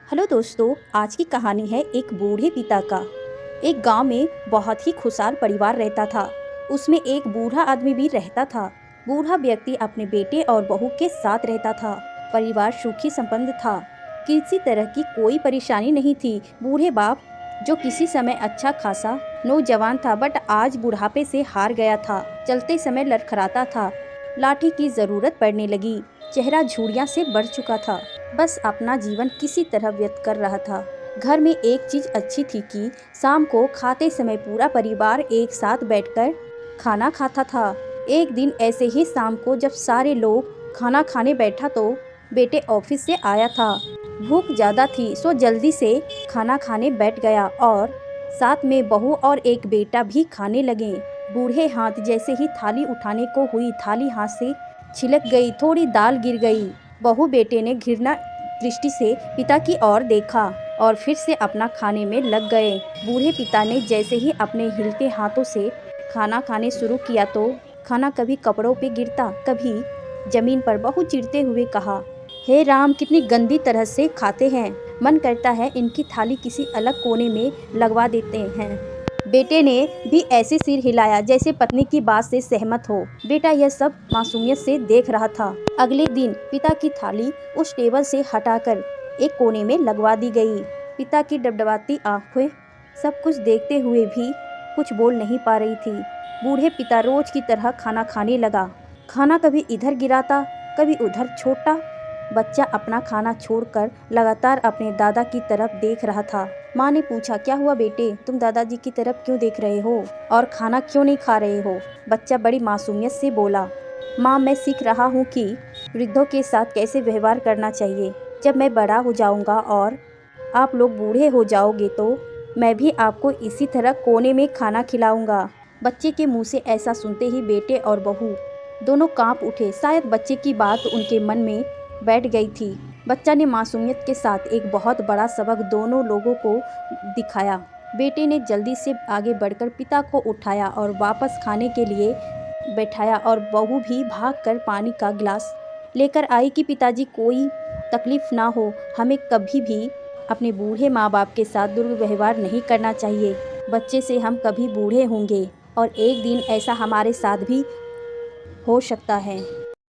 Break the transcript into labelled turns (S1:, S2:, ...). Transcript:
S1: Hello दोस्तों, आज की कहानी है एक बूढ़े पिता का। एक गांव में बहुत ही खुशहाल परिवार रहता था। उसमें एक बूढ़ा आदमी भी रहता था। बूढ़ा व्यक्ति अपने बेटे और बहू के साथ रहता था। परिवार सुखी संपन्न था। किसी तरह की कोई परेशानी नहीं थी। बूढ़े बाप जो किसी समय अच्छा खासा नौजवान था, बट आज बुढ़ापे से हार गया था। चलते समय लड़खड़ाता था। लाठी की जरूरत पड़ने लगी। चेहरा झुर्रियां से भर चुका था। बस अपना जीवन किसी तरह व्यतीत कर रहा था। घर में एक चीज अच्छी थी कि शाम को खाते समय पूरा परिवार एक साथ बैठकर खाना खाता था। एक दिन ऐसे ही शाम को जब सारे लोग खाना खाने बैठा तो बेटे ऑफिस से आया था। भूख ज़्यादा थी सो जल्दी से खाना खाने बैठ गया और साथ में बहू और एक बेटा भी खाने लगे। बूढ़े हाथ जैसे ही थाली उठाने को हुई, थाली हाथ से छिलक गई, थोड़ी दाल गिर गई। बहू बेटे ने घृणा दृष्टि से पिता की ओर देखा और फिर से अपना खाने में लग गए। बूढ़े पिता ने जैसे ही अपने हिलते हाथों से खाना खाने शुरू किया तो खाना कभी कपड़ों पे गिरता, कभी जमीन पर। बहू चिढ़ते हुए कहा, हे राम, कितनी गंदी तरह से खाते हैं। मन करता है इनकी थाली किसी अलग कोने में लगवा देते हैं। बेटे ने भी ऐसे सिर हिलाया जैसे पत्नी की बात से सहमत हो। बेटा यह सब मासूमियत से देख रहा था। अगले दिन पिता की थाली उस टेबल से हटाकर एक कोने में लगवा दी गई। पिता की डबडबाती आंखें सब कुछ देखते हुए भी कुछ बोल नहीं पा रही थी। बूढ़े पिता रोज की तरह खाना खाने लगा। खाना कभी इधर गिराता, कभी उधर। छोटा बच्चा अपना खाना छोड़कर लगातार अपने दादा की तरफ देख रहा था। माँ ने पूछा, क्या हुआ बेटे, तुम दादाजी की तरफ क्यों देख रहे हो और खाना क्यों नहीं खा रहे हो? बच्चा बड़ी मासूमियत से बोला, माँ, मैं सीख रहा हूँ कि वृद्धों के साथ कैसे व्यवहार करना चाहिए। जब मैं बड़ा हो जाऊँगा और आप लोग बूढ़े हो जाओगे तो मैं भी आपको इसी तरह कोने में खाना खिलाऊंगा। बच्चे के मुंह से ऐसा सुनते ही बेटे और बहू दोनों कांप उठे। शायद बच्चे की बात उनके मन में बैठ गई थी। बच्चा ने मासूमियत के साथ एक बहुत बड़ा सबक दोनों लोगों को दिखाया। बेटे ने जल्दी से आगे बढ़कर पिता को उठाया और वापस खाने के लिए बैठाया और बहू भी भागकर पानी का गिलास लेकर आई कि पिताजी, कोई तकलीफ ना हो, हमें कभी भी अपने बूढ़े माँ बाप के साथ दुर्व्यवहार नहीं करना चाहिए। बच्चे से हम कभी बूढ़े होंगे और एक दिन ऐसा हमारे साथ भी हो सकता है।